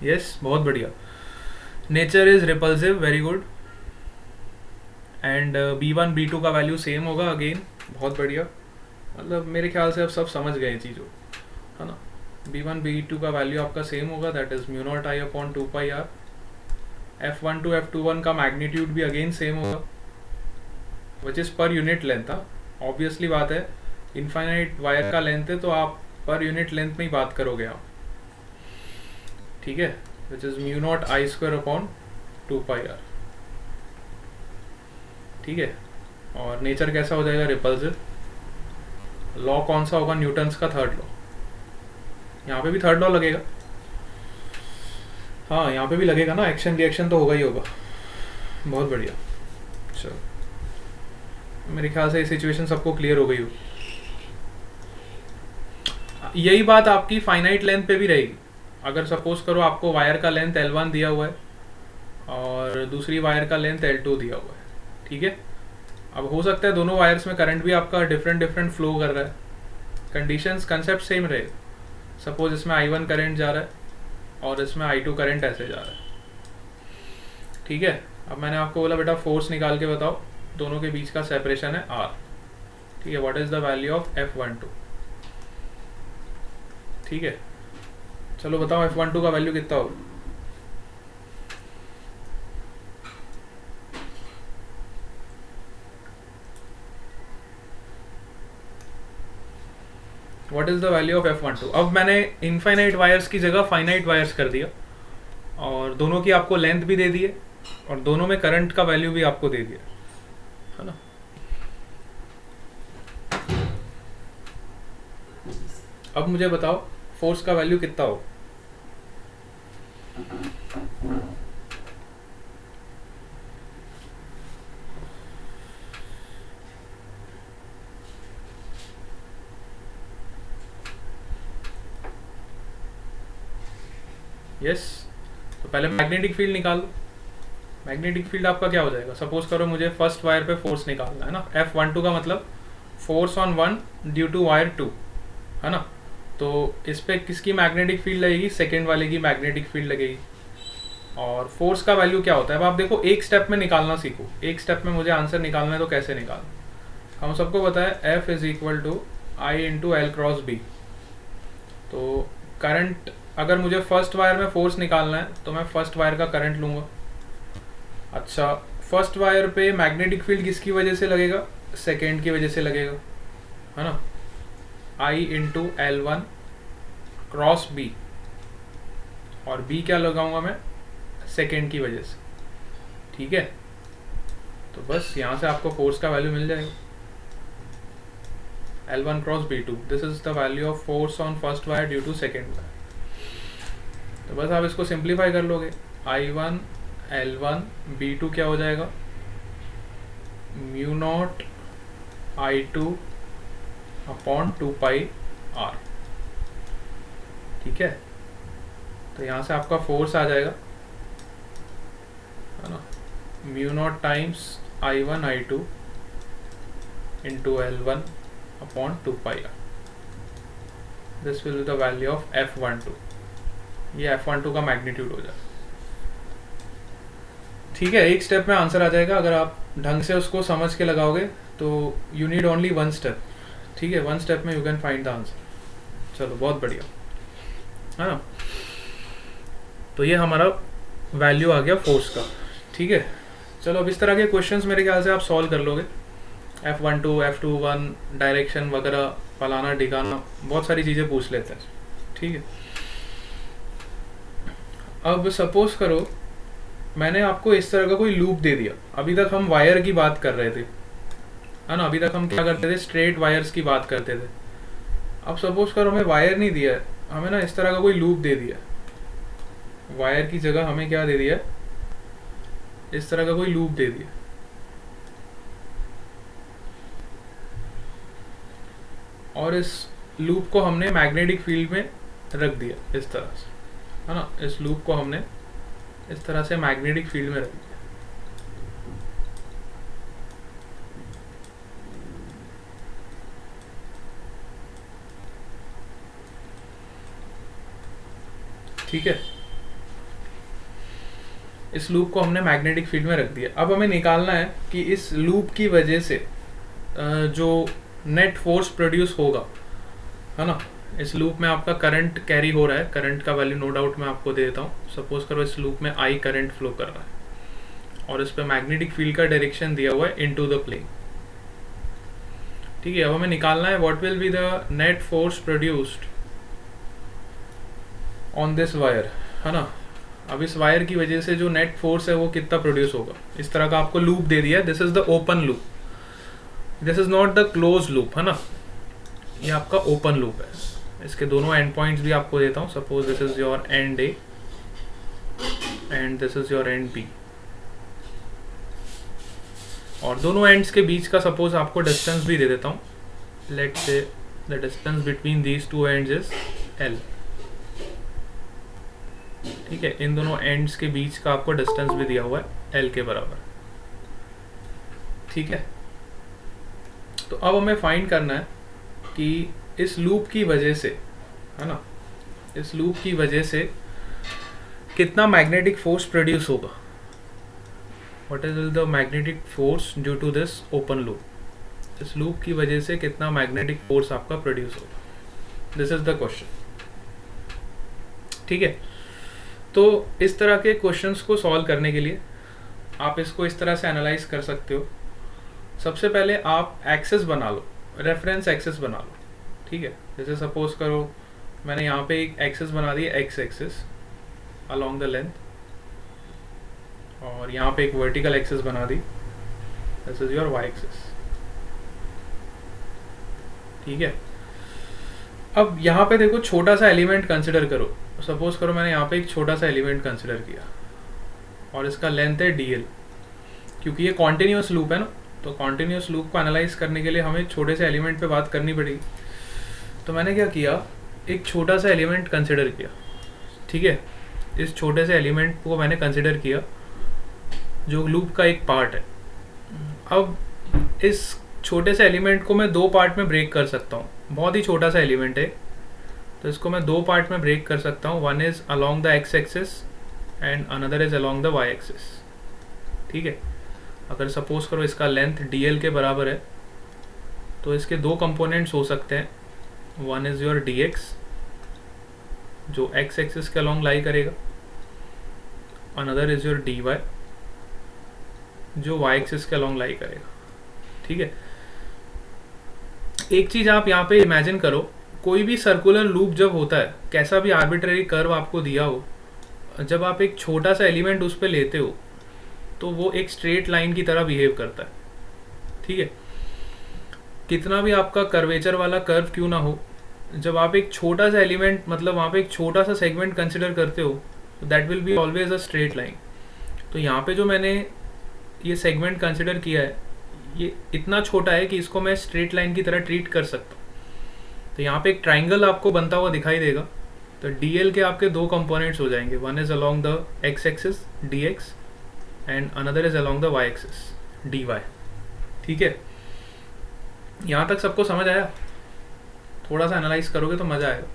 Yes, बहुत बढ़िया. Nature is repulsive, very good. And B1 B2 का वैल्यू सेम होगा अगेन, बहुत बढ़िया. मतलब मेरे ख्याल से अब सब समझ गए हैं चीज़ों, है ना. B1 B2 का वैल्यू आपका सेम होगा, that is mu naught I upon 2πr. F12 F21 का मैग्नीट्यूड भी अगेन सेम होगा, विच इज़ पर यूनिट लेंथ. ऑब्वियसली बात है, इनफाइनाइट वायर का लेंथ है तो आप पर यूनिट लेंथ में ही बात करोगे आप, ठीक है. Which is mu naught I square upon 2πr, ठीक है. और नेचर कैसा हो जाएगा, रिपल्सिव. लॉ कौन सा होगा, न्यूटन्स का थर्ड लॉ. यहाँ पे भी थर्ड लॉ लगेगा, हाँ यहाँ पे भी लगेगा ना, एक्शन रिएक्शन तो होगा ही होगा. बहुत बढ़िया. चलो, मेरे ख्याल से ये सिचुएशन सबको क्लियर हो गई हो. यही बात आपकी फाइनाइट लेंथ पे भी रहेगी. अगर सपोज करो आपको वायर का लेंथ L1 दिया हुआ है और दूसरी वायर का लेंथ L2 दिया हुआ है, ठीक है. अब हो सकता है दोनों वायर्स में करंट भी आपका डिफरेंट डिफरेंट फ्लो कर रहा है, कंडीशंस कंसेप्ट सेम रहेगा. सपोज इसमें I1 करंट जा रहा है और इसमें I2 करंट ऐसे जा रहा है, ठीक है. अब मैंने आपको बोला बेटा फोर्स निकाल के बताओ, दोनों के बीच का सेपरेशन है R, ठीक है. What is the value of F12, ठीक है. चलो बताओ F12 का वैल्यू कितना होगा. What is the value of F12. अब मैंने इनफाइनाइट वायर्स की जगह फाइनाइट वायर्स कर दिया और दोनों की आपको लेंथ भी दे दी है और दोनों में करंट का वैल्यू भी आपको दे दिया, है ना. अब मुझे बताओ फोर्स का वैल्यू कितना हो. यस, तो पहले मैग्नेटिक फील्ड निकाल लो. मैग्नेटिक फील्ड आपका क्या हो जाएगा, सपोज करो मुझे फर्स्ट वायर पे फोर्स निकालना है ना. F12 का मतलब force on 1 due to wire 2, है ना. तो इस पे किसकी मैग्नेटिक फील्ड लगेगी, सेकेंड वाले की मैग्नेटिक फील्ड लगेगी. और फोर्स का वैल्यू क्या होता है, अब आप देखो एक स्टेप में निकालना सीखो. एक स्टेप में मुझे आंसर निकालना है तो कैसे निकालना. हम सबको पता है F is equal to I into L cross B. तो करंट, अगर मुझे फर्स्ट वायर में फोर्स निकालना है तो मैं फर्स्ट वायर का करंट लूंगा. अच्छा, फर्स्ट वायर पे मैग्नेटिक फील्ड किसकी वजह से लगेगा, सेकेंड की वजह से लगेगा, है ना. आई इंटू L1 क्रॉस बी, और बी क्या लगाऊंगा मैं, सेकेंड की वजह से, ठीक है. तो बस यहाँ से आपको फोर्स का वैल्यू मिल जाएगा, L1 cross B2. This is the value of force on first wire due to second wire. तो बस आप इसको सिंप्लीफाई कर लोगे. I1 L1 B2 क्या हो जाएगा, mu naught I2 upon 2πr, ठीक है. तो यहाँ से आपका फोर्स आ जाएगा, है ना, mu naught times I1 I2 into L1 upon 2πr. This will be the value of F12. ये F12 का मैग्नीट्यूड हो जाएगा, ठीक है. एक स्टेप में आंसर आ जाएगा अगर आप ढंग से उसको समझ के लगाओगे. तो you need only one step, ठीक है. वन स्टेप में you can find the answer. चलो बहुत बढ़िया, है ना. तो ये हमारा वैल्यू आ गया फोर्स का, ठीक है. चलो अब इस तरह के क्वेश्चंस मेरे ख्याल से आप सॉल्व कर लोगे. F12 F21 डायरेक्शन वगैरह फलाना ढिकाना बहुत सारी चीज़ें पूछ लेते हैं, ठीक है. अब सपोज करो मैंने आपको इस तरह का कोई लूप दे दिया. अभी तक हम वायर की बात कर रहे थे, है ना. अभी तक हम क्या करते थे, स्ट्रेट वायर्स की बात करते थे. अब सपोज करो हमें वायर नहीं दिया है, हमें ना इस तरह का कोई लूप दे दिया. वायर की जगह हमें क्या दे दिया, इस तरह का कोई लूप दे दिया. और इस लूप को हमने मैग्नेटिक फील्ड में रख दिया इस तरह से, है ना. इस लूप को हमने इस तरह से मैग्नेटिक फील्ड में रख दिया, ठीक है. इस लूप को हमने मैग्नेटिक फील्ड में रख दिया। अब हमें निकालना है कि इस लूप की वजह से जो नेट फोर्स प्रोड्यूस होगा, है ना, इस लूप में आपका करंट कैरी हो रहा है, करंट का वैल्यू नो डाउट मैं आपको दे देता हूँ। सपोज करो इस लूप में आई करंट फ्लो कर रहा है और इस पे मैग्नेटिक फील्ड का डायरेक्शन दिया हुआ है इनटू द प्लेन। ठीक है, अब हमें निकालना है what will be the net force produced on this wire, है ना। अब इस वायर की वजह से जो नेट फोर्स है वो कितना प्रोड्यूस होगा। इस तरह का आपको लूप दे दिया है, this is the open loop, this is not the close loop, है ना, ये आपका ओपन लूप है। इसके दोनों एंड पॉइंट्स भी आपको देता हूँ। Suppose this is your end A and this is your end B, और दोनों एंड्स के बीच का सपोज आपको डिस्टेंस भी दे देता हूँ। Let's say the distance between these two ends is L. ठीक है, इन दोनों एंड्स के बीच का आपको डिस्टेंस भी दिया हुआ है एल के बराबर। ठीक है, तो अब हमें फाइंड करना है कि इस लूप की वजह से, है ना, इस लूप की वजह से कितना मैग्नेटिक फोर्स प्रोड्यूस होगा। What is the magnetic force due to this open loop. इस लूप की वजह से कितना मैग्नेटिक फोर्स आपका प्रोड्यूस होगा, दिस इज द क्वेश्चन। ठीक है, तो इस तरह के क्वेश्चंस को सॉल्व करने के लिए आप इसको इस तरह से एनालाइज कर सकते हो। सबसे पहले आप एक्सेस बना लो, रेफरेंस एक्सेस बना लो। ठीक है, जैसे सपोज करो मैंने यहाँ पे एक एक्सेस बना दी, x access along the length, और यहाँ पे एक वर्टिकल एक्सेस बना दी, this is your Y access. ठीक है, अब यहाँ पे देखो छोटा सा एलिमेंट कंसिडर करो। सपोज करो मैंने यहाँ पे एक छोटा सा एलिमेंट कंसिडर किया और इसका लेंथ है dl। क्योंकि ये कॉन्टिन्यूस लूप है ना, तो कॉन्टिन्यूस लूप को एनालाइज करने के लिए हमें छोटे से एलिमेंट पे बात करनी पड़ेगी। तो मैंने क्या किया, एक छोटा सा एलिमेंट कंसिडर किया। ठीक है, इस छोटे से एलिमेंट को मैंने कंसिडर किया जो लूप का एक पार्ट है। अब इस छोटे से एलिमेंट को मैं दो पार्ट में ब्रेक कर सकता हूँ, बहुत ही छोटा सा एलिमेंट है, तो इसको मैं दो पार्ट में ब्रेक कर सकता हूँ। One is along the X axis and another is along the Y axis. ठीक है, अगर सपोज करो इसका लेंथ dl के बराबर है तो इसके दो कंपोनेंट्स हो सकते हैं। वन इज योर dx जो एक्स एक्सिस के अलोंग लाई करेगा, अनदर इज योर dy जो वाई एक्सिस के अलोंग लाई करेगा। ठीक है, एक चीज आप यहाँ पे इमेजिन करो, कोई भी सर्कुलर लूप जब होता है, कैसा भी आर्बिट्ररी कर्व आपको दिया हो, जब आप एक छोटा सा एलिमेंट उस पर लेते हो तो वो एक स्ट्रेट लाइन की तरह बिहेव करता है। ठीक है, कितना भी आपका कर्वेचर वाला कर्व क्यों ना हो, जब आप एक छोटा सा एलिमेंट, मतलब वहाँ पे एक छोटा सा सेगमेंट कंसिडर करते हो, that will be always a straight line. तो यहाँ पे जो मैंने ये सेगमेंट कंसिडर किया है, ये इतना छोटा है कि इसको मैं स्ट्रेट लाइन की तरह ट्रीट कर सकता हूँ। तो यहाँ पे एक ट्राइंगल आपको बनता हुआ दिखाई देगा। तो dl के आपके दो कंपोनेंट्स हो जाएंगे, one is along the x axis dx and another is along the y axis dy। ठीक है, यहाँ तक सबको समझ आया? थोड़ा सा एनालाइज करोगे तो मज़ा आएगा।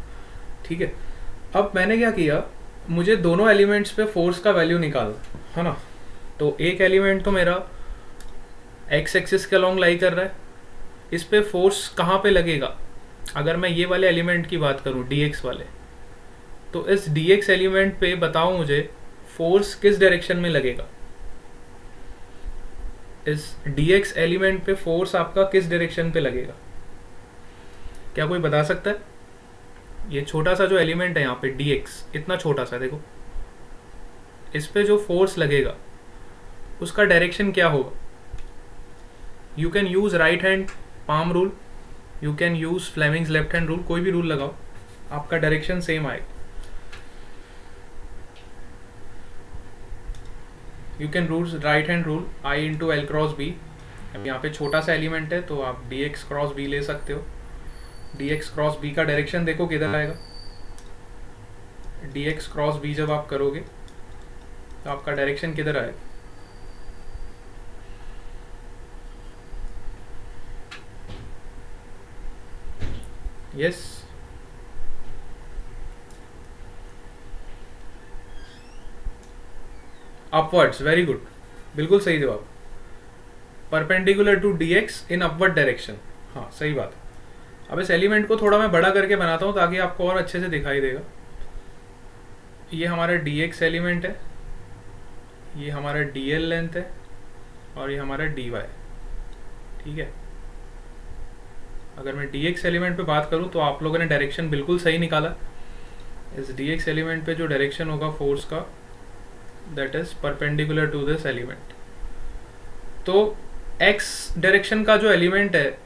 ठीक है, अब मैंने क्या किया, मुझे दोनों एलिमेंट्स पे फोर्स का वैल्यू निकालना है ना। तो एक एलिमेंट तो मेरा x एक्सिस के अलोंग लाई कर रहा है, इस पे फोर्स कहाँ पे लगेगा। अगर मैं ये वाले एलिमेंट की बात करूँ dx वाले, तो इस dx एलिमेंट पे बताओ मुझे फोर्स किस डायरेक्शन में लगेगा। इस dx एलिमेंट पे फोर्स आपका किस डायरेक्शन पे लगेगा, क्या कोई बता सकता है? ये छोटा सा जो एलिमेंट है यहाँ पे dx, इतना छोटा सा, देखो इस पे जो फोर्स लगेगा उसका डायरेक्शन क्या होगा। You can use right hand palm rule, you can use Fleming's left hand rule, कोई भी रूल लगाओ, आपका डायरेक्शन सेम आएगा। You can rule right hand rule I into L cross B. अब यहाँ पे छोटा सा एलिमेंट है तो आप dx क्रॉस b ले सकते हो। dx क्रॉस b का डायरेक्शन देखो किधर आएगा। dx क्रॉस b जब आप करोगे तो आपका डायरेक्शन किधर आएगा। यस, अपवर्ड्स, वेरी गुड, बिल्कुल सही जवाब। Perpendicular to dx in upward direction, हाँ सही बात। अब इस एलिमेंट को थोड़ा मैं बड़ा करके बनाता हूँ ताकि आपको और अच्छे से दिखाई देगा। ये हमारा dx एलिमेंट है, ये हमारा dl लेंथ है, और ये हमारा dy, ठीक है। अगर मैं dx एलिमेंट पे बात करूँ तो आप लोगों ने डायरेक्शन बिल्कुल सही निकाला। इस dx एलिमेंट पे जो डायरेक्शन होगा फोर्स का, that is perpendicular to this element. तो x डायरेक्शन का जो एलिमेंट है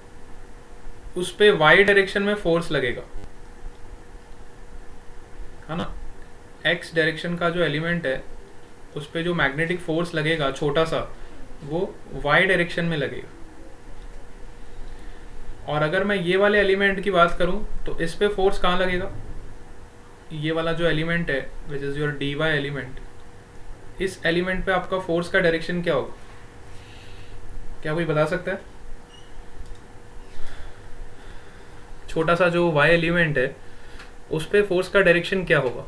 उस पे y डायरेक्शन में फोर्स लगेगा, है ना। x डायरेक्शन का जो एलिमेंट है उस पे जो मैग्नेटिक फोर्स लगेगा छोटा सा, वो y डायरेक्शन में लगेगा। और अगर मैं ये वाले एलिमेंट की बात करूं तो इस पे फोर्स कहाँ लगेगा, ये वाला जो एलिमेंट है which is your dy element, इस एलिमेंट पे आपका फोर्स का डायरेक्शन क्या होगा, क्या कोई बता सकता है? छोटा सा जो y एलिमेंट है उस पे फोर्स का डायरेक्शन क्या होगा?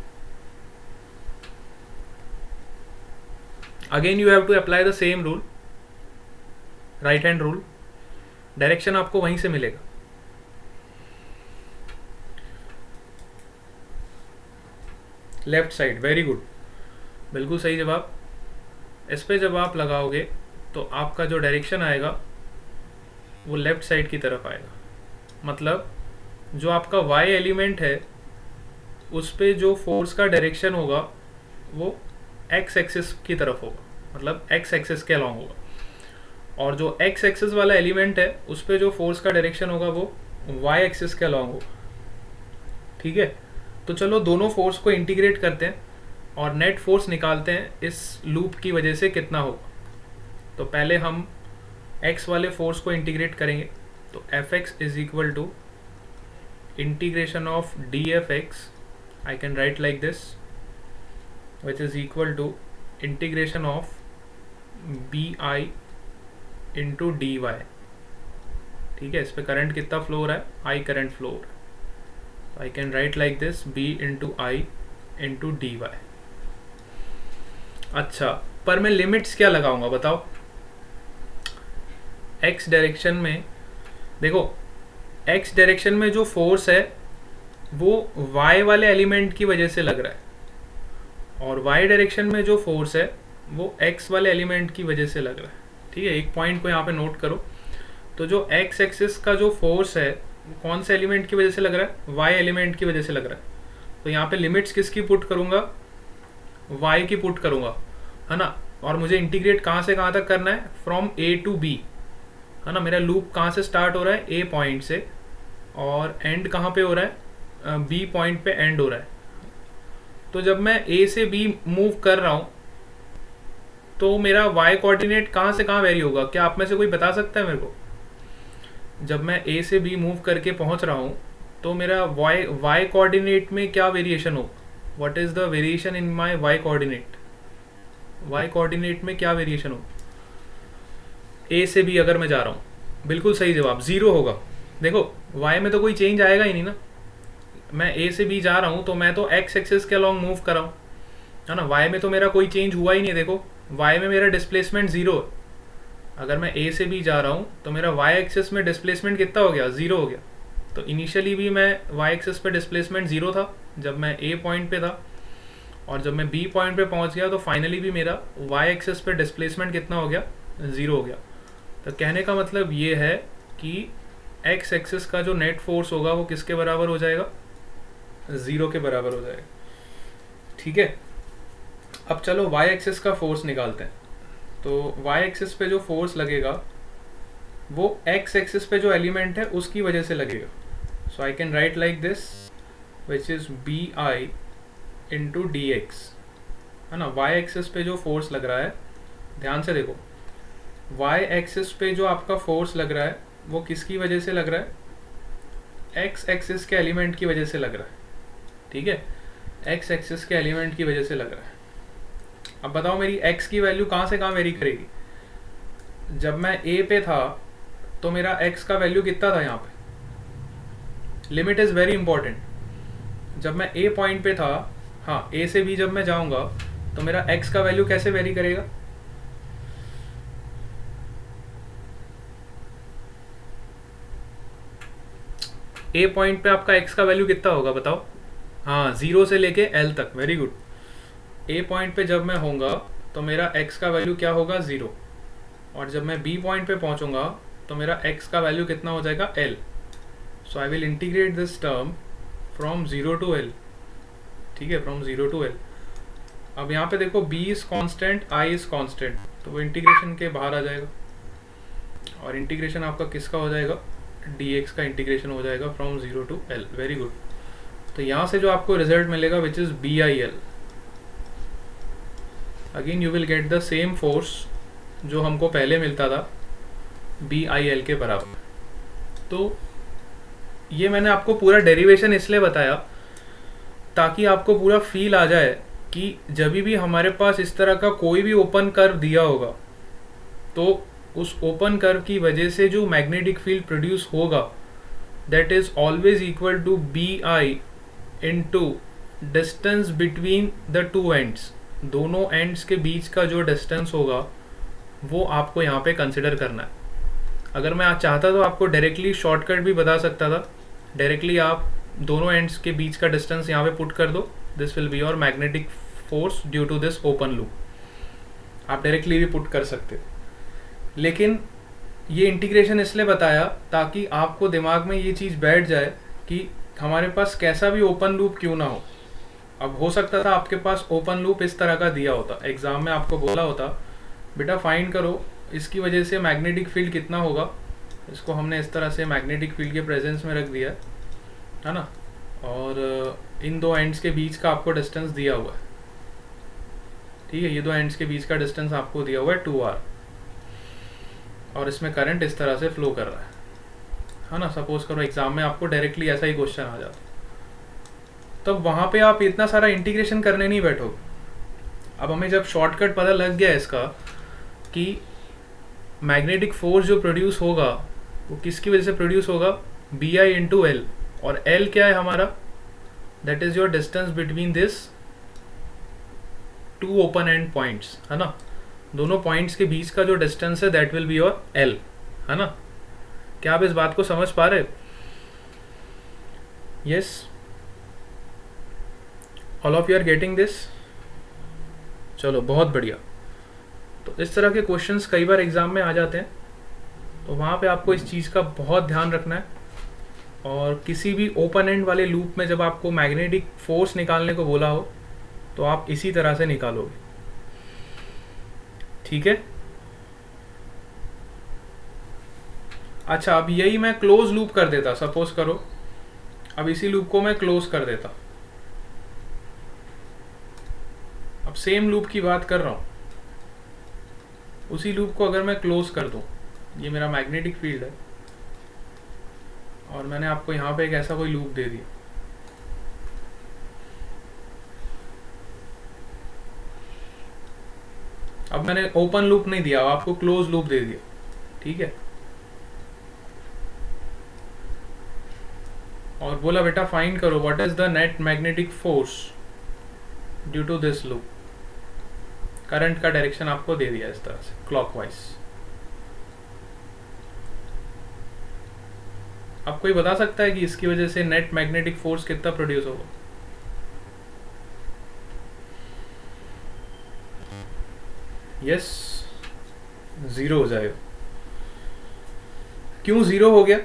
Again you have to apply the same rule, right hand rule. Direction आपको वहीं से मिलेगा। लेफ्ट साइड, वेरी गुड, बिल्कुल सही जवाब। इस पे जब आप लगाओगे तो आपका जो डायरेक्शन आएगा वो लेफ्ट साइड की तरफ आएगा। मतलब जो आपका y एलिमेंट है उस पे जो फोर्स का डायरेक्शन होगा वो x एक्सिस की तरफ होगा, मतलब x एक्सिस के अलॉन्ग होगा। और जो x एक्सिस वाला एलिमेंट है उस पे जो फोर्स का डायरेक्शन होगा वो y एक्सिस के अलॉन्ग होगा, ठीक है। तो चलो दोनों फोर्स को इंटीग्रेट करते हैं और नेट फोर्स निकालते हैं इस लूप की वजह से कितना होगा। तो पहले हम x वाले फोर्स को इंटीग्रेट करेंगे। तो fx is equal to integration of dfx, I can write like this, which is equal to integration of bi into dy, ठीक है। इस पे करंट कितना फ्लो हो रहा है, I करंट फ्लो हो रहा है। आई can write like this b into I into dy। अच्छा, पर मैं लिमिट्स क्या लगाऊंगा बताओ? x डायरेक्शन में देखो, x डायरेक्शन में जो फोर्स है वो y वाले एलिमेंट की वजह से लग रहा है, और y डायरेक्शन में जो फोर्स है वो x वाले एलिमेंट की वजह से लग रहा है, ठीक है। एक पॉइंट को यहाँ पे नोट करो। तो जो x एक्सिस का जो फोर्स है वो कौन से एलिमेंट की वजह से लग रहा है? y एलिमेंट की वजह से लग रहा है। तो यहाँ पे लिमिट्स किसकी पुट करूँगा? y की पुट करूँगा, है ना। और मुझे इंटीग्रेट कहाँ से कहाँ तक करना है? फ्रॉम a टू b, है ना। मेरा लूप कहाँ से स्टार्ट हो रहा है? a पॉइंट से, और एंड कहाँ पे हो रहा है? b पॉइंट पे एंड हो रहा है। तो जब मैं a से b मूव कर रहा हूँ तो मेरा y कोऑर्डिनेट कहाँ से कहाँ वेरी होगा? क्या आप में से कोई बता सकता है मेरे को? जब मैं a से b मूव करके पहुँच रहा हूँ तो मेरा y कोऑर्डिनेट में क्या वेरिएशन हो? What is the variation in my y coordinate? y coordinate में क्या वेरिएशन हो? a से b अगर मैं जा रहा हूँ, बिल्कुल सही जवाब, 0 होगा। देखो y में तो कोई चेंज आएगा ही नहीं ना। मैं a से b जा रहा हूँ तो मैं तो x एक्सिस के अलॉन्ग मूव कर रहा हूँ, है ना। y में तो मेरा कोई चेंज हुआ ही नहीं। देखो y में मेरा डिस्प्लेसमेंट 0 है। अगर मैं a से b जा रहा हूँ तो मेरा y एक्सिस में डिस्प्लेसमेंट कितना हो गया? 0 हो गया। तो इनिशियली भी मैं y एक्सिस पे डिस्प्लेसमेंट 0 था जब मैं a पॉइंट पे था, और जब मैं b पॉइंट पे पहुँच गया तो फाइनली भी मेरा y एक्सिस पे डिस्प्लेसमेंट कितना हो गया? 0 हो गया। तो कहने का मतलब ये है कि x एक्सिस का जो नेट फोर्स होगा वो किसके बराबर हो जाएगा? 0 के बराबर हो जाएगा, ठीक है। अब चलो y एक्सिस का फोर्स निकालते हैं। तो y एक्सिस पे जो फोर्स लगेगा वो x एक्सिस पे जो एलिमेंट है उसकी वजह से लगेगा। सो आई can write like this, which is bi into D x, है ना। y एक्सिस पे जो फोर्स लग रहा है, ध्यान से देखो, y एक्सिस पे जो आपका फोर्स लग रहा है वो किसकी वजह से लग रहा है? x एक्सिस के एलिमेंट की वजह से लग रहा है, ठीक है। x एक्सिस के एलिमेंट की वजह से लग रहा है। अब बताओ मेरी x की वैल्यू कहाँ से कहाँ वेरी करेगी? जब मैं a पे था तो मेरा x का वैल्यू कितना था यहाँ पे? Limit is very important. जब मैं a पॉइंट पे था, हाँ, a से b जब मैं जाऊँगा तो मेरा x का वैल्यू कैसे वेरी करेगा? ए पॉइंट पे आपका x का वैल्यू कितना होगा बताओ? हाँ, 0 से लेके l तक, वेरी गुड। ए पॉइंट पे जब मैं होऊंगा तो मेरा x का वैल्यू क्या होगा? 0। और जब मैं b पॉइंट पे पहुंचूंगा तो मेरा x का वैल्यू कितना हो जाएगा? l। So I will integrate this term from 0 to l, ठीक है, फ्रॉम 0 टू l। अब यहाँ पे देखो b is constant, i is constant, तो वो इंटीग्रेशन के बाहर आ जाएगा और इंटीग्रेशन आपका किसका हो जाएगा? dx का इंटीग्रेशन हो जाएगा from 0 to l, very good. तो यहाँ से जो आपको रिजल्ट मिलेगा which is BIL, again you will get the same force जो हमको पहले मिलता था BIL के बराबर। तो ये मैंने आपको पूरा डेरिवेशन इसलिए बताया ताकि आपको पूरा फील आ जाए कि जब भी हमारे पास इस तरह का कोई भी ओपन कर्व दिया होगा तो उस ओपन कर्व की वजह से जो मैग्नेटिक फील्ड प्रोड्यूस होगा that is always equal to BI into distance between the two ends. दोनों एंड्स के बीच का जो डिस्टेंस होगा वो आपको यहाँ पे कंसिडर करना है। अगर मैं चाहता तो आपको डायरेक्टली शॉर्टकट भी बता सकता था, डायरेक्टली आप दोनों एंड्स के बीच का डिस्टेंस यहाँ पे पुट कर दो, this will be your magnetic force due to this open loop, आप डायरेक्टली भी पुट कर सकते हो। लेकिन ये इंटीग्रेशन इसलिए बताया ताकि आपको दिमाग में ये चीज़ बैठ जाए कि हमारे पास कैसा भी ओपन लूप क्यों ना हो। अब हो सकता था आपके पास ओपन लूप इस तरह का दिया होता, एग्जाम में आपको बोला होता बेटा फाइंड करो इसकी वजह से मैग्नेटिक फील्ड कितना होगा, इसको हमने इस तरह से मैग्नेटिक फील्ड के प्रेजेंस में रख दिया है ना, और इन दो एंड्स के बीच का आपको डिस्टेंस दिया हुआ है, ठीक है, ये दो एंड्स के बीच का डिस्टेंस आपको दिया हुआ है 2r, और इसमें करंट इस तरह से फ्लो कर रहा है ना। सपोज करो एग्जाम में आपको डायरेक्टली ऐसा ही क्वेश्चन आ जाता, तब वहाँ पे आप इतना सारा इंटीग्रेशन करने नहीं बैठोगे। अब हमें जब शॉर्टकट पता लग गया इसका कि मैग्नेटिक फोर्स जो प्रोड्यूस होगा वो किसकी वजह से प्रोड्यूस होगा? BI इंटू L, और L क्या है हमारा? That is your distance between this two open end points, है ना, दोनों पॉइंट्स के बीच का जो डिस्टेंस है that will be your L, है ना। क्या आप इस बात को समझ पा रहे? Yes, all of you are getting this? चलो बहुत बढ़िया। तो इस तरह के क्वेश्चंस कई बार एग्जाम में आ जाते हैं, तो वहाँ पे आपको इस चीज़ का बहुत ध्यान रखना है। और किसी भी ओपन एंड वाले लूप में जब आपको मैग्नेटिक फोर्स निकालने को बोला हो तो आप इसी तरह से निकालोगे, ठीक है। अच्छा, अब यही मैं क्लोज लूप कर देता, सपोज करो अब इसी लूप को मैं क्लोज कर देता, अब सेम लूप की बात कर रहा हूं, उसी लूप को अगर मैं क्लोज कर दूं, ये मेरा मैग्नेटिक फील्ड है और मैंने आपको यहां पे एक ऐसा कोई लूप दे दिया, अब मैंने ओपन लूप नहीं दिया, आपको क्लोज लूप दे दिया, ठीक है, और बोला बेटा फाइंड करो what is the net magnetic force due to this loop. Current का डायरेक्शन आपको दे दिया इस तरह से क्लॉकवाइज। अब कोई बता सकता है कि इसकी वजह से नेट मैग्नेटिक फोर्स कितना प्रोड्यूस होगा? यस, 0 हो जाएगा। क्यों 0 हो गया?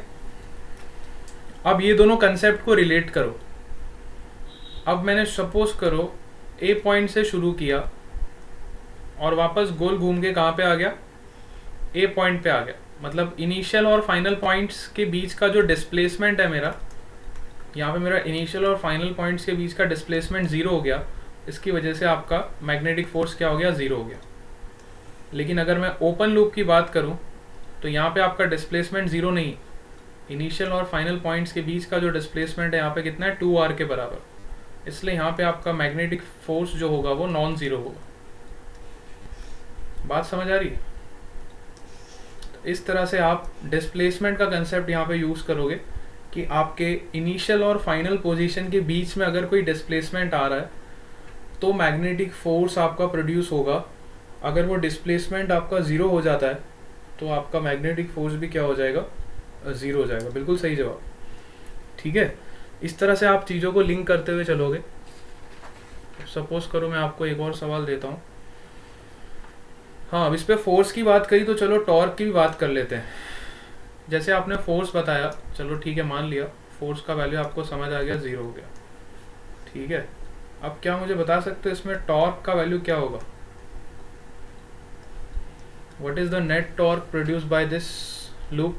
अब ये दोनों कंसेप्ट को रिलेट करो। अब मैंने सपोज करो ए पॉइंट से शुरू किया और वापस गोल घूम के कहाँ पे आ गया? ए पॉइंट पे आ गया। मतलब इनिशियल और फाइनल पॉइंट्स के बीच का जो डिस्प्लेसमेंट है मेरा, यहाँ पे मेरा इनिशियल और फाइनल पॉइंट्स के बीच का डिस्प्लेसमेंट 0 हो गया। इसकी वजह से आपका मैग्नेटिक फोर्स क्या हो गया? 0 हो गया। लेकिन अगर मैं ओपन लूप की बात करूँ तो यहाँ पे आपका डिस्प्लेसमेंट 0 नहीं, इनिशियल और फाइनल पॉइंट्स के बीच का जो डिस्प्लेसमेंट है यहाँ पे कितना है? 2r के बराबर। इसलिए यहाँ पे आपका मैग्नेटिक फोर्स जो होगा वो नॉन जीरो होगा। बात समझ आ रही है? तो इस तरह से आप डिस्प्लेसमेंट का कंसेप्ट यहाँ पे यूज करोगे कि आपके इनिशियल और फाइनल पोजीशन के बीच में अगर कोई डिस्प्लेसमेंट आ रहा है तो मैग्नेटिक फोर्स आपका प्रोड्यूस होगा। अगर वो डिस्प्लेसमेंट आपका ज़ीरो हो जाता है तो आपका मैग्नेटिक फोर्स भी क्या हो जाएगा, ज़ीरो हो जाएगा। बिल्कुल सही जवाब। ठीक है, इस तरह से आप चीज़ों को लिंक करते हुए चलोगे। सपोज करो मैं आपको एक और सवाल देता हूँ। हाँ, अब इस पे फोर्स की बात करी तो चलो टॉर्क की भी बात कर लेते हैं। जैसे आपने फोर्स बताया, चलो ठीक है, मान लिया फोर्स का वैल्यू आपको समझ आ गया, ज़ीरो हो गया। ठीक है, अब क्या मुझे बता सकते हो इसमें टॉर्क का वैल्यू क्या होगा? What is the net torque produce by this loop?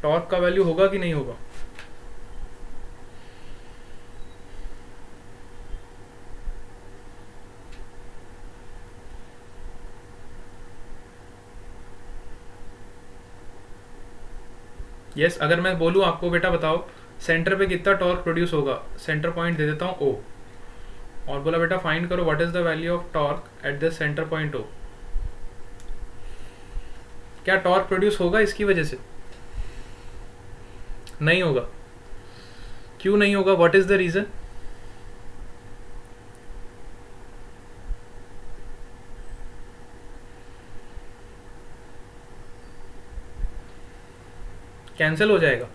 Torque का वैल्यू होगा कि नहीं होगा? यस, अगर मैं बोलूँ आपको बेटा बताओ सेंटर पे कितना टॉर्क प्रोड्यूस होगा, सेंटर पॉइंट दे देता हूँ O, और बोला बेटा फाइंड करो what is the value of torque at the centre point O, क्या टॉर्क प्रोड्यूस होगा इसकी वजह से? नहीं होगा। क्यों नहीं होगा? What is the reason? Cancel हो जाएगा।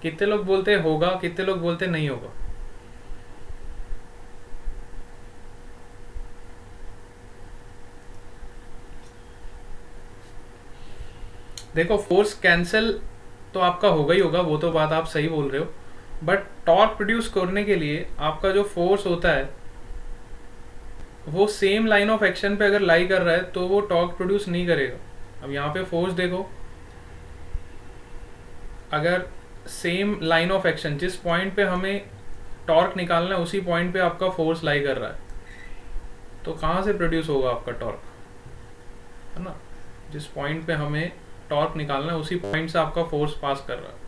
कितने लोग बोलते हैं होगा, कितने लोग बोलते हैं नहीं होगा? देखो फोर्स कैंसिल तो आपका होगा ही होगा, वो तो बात आप सही बोल रहे हो, बट टॉर्क प्रोड्यूस करने के लिए आपका जो फोर्स होता है वो सेम लाइन ऑफ एक्शन पे अगर लाई कर रहा है तो वो टॉर्क प्रोड्यूस नहीं करेगा। अब यहाँ पे फोर्स देखो, अगर सेम लाइन ऑफ एक्शन जिस पॉइंट पे हमें टॉर्क निकालना है उसी पॉइंट पे आपका फोर्स लाई कर रहा है, तो कहाँ से प्रोड्यूस होगा आपका टॉर्क, है ना? जिस पॉइंट पे हमें टॉर्क निकालना है उसी पॉइंट से आपका फोर्स पास कर रहा है।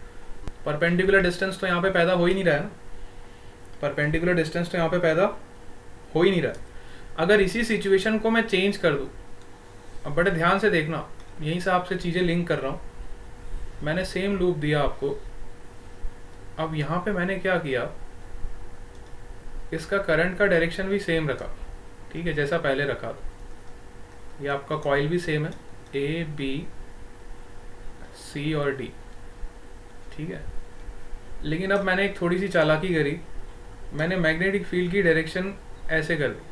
परपेंडिकुलर डिस्टेंस तो यहाँ पे पैदा हो ही नहीं रहा है ना, परपेंडिकुलर डिस्टेंस तो यहाँ पे पैदा हो ही नहीं रहा है। अगर इसी सिचुएशन को मैं चेंज कर दूँ, अब बड़े ध्यान से देखना, यहीं से आपसे चीज़ें लिंक कर रहा हूँ। मैंने सेम लूप दिया आपको, अब यहाँ पे मैंने क्या किया, इसका करंट का डायरेक्शन भी सेम रखा, ठीक है, जैसा पहले रखा था। ये आपका कॉइल भी सेम है, A B C और D, ठीक है। लेकिन अब मैंने एक थोड़ी सी चालाकी करी, मैंने मैग्नेटिक फील्ड की डायरेक्शन ऐसे कर दी,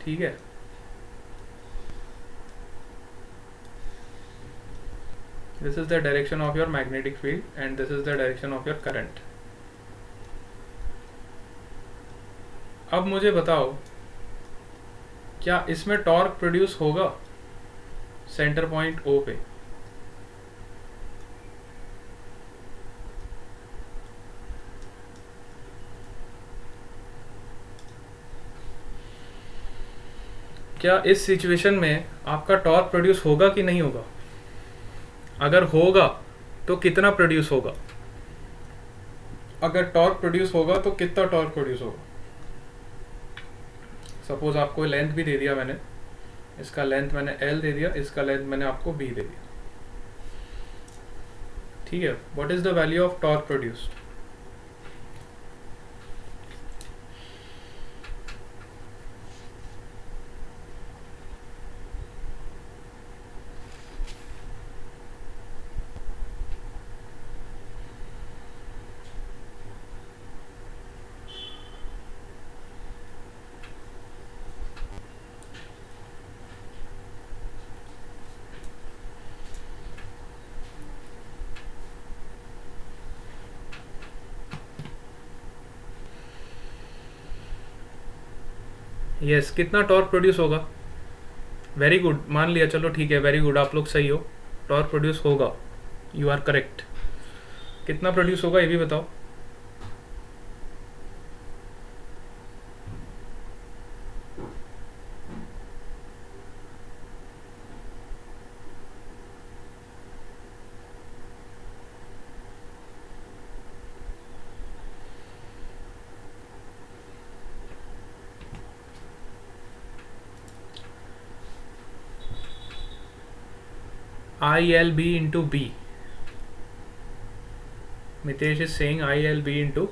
ठीक है। This is the direction of your magnetic field and this is the direction of your current. अब मुझे बताओ क्या इसमें टॉर्क प्रोड्यूस होगा सेंटर पॉइंट O पे? क्या इस सिचुएशन में आपका टॉर्क प्रोड्यूस होगा कि नहीं होगा? अगर होगा तो कितना प्रोड्यूस होगा? अगर टॉर्क प्रोड्यूस होगा तो कितना टॉर्क प्रोड्यूस होगा? सपोज आपको लेंथ भी दे दिया मैंने, इसका लेंथ मैंने L दे दिया, इसका लेंथ मैंने आपको B दे दिया, ठीक है। What is the value of torque produced? Yes, कितना टॉर्क प्रोड्यूस होगा? वेरी गुड, मान लिया, चलो ठीक है, वेरी गुड, आप लोग सही हो, टॉर्क प्रोड्यूस होगा, यू आर करेक्ट। कितना प्रोड्यूस होगा ये भी बताओ। ILB into B. Mitesh is saying ILB into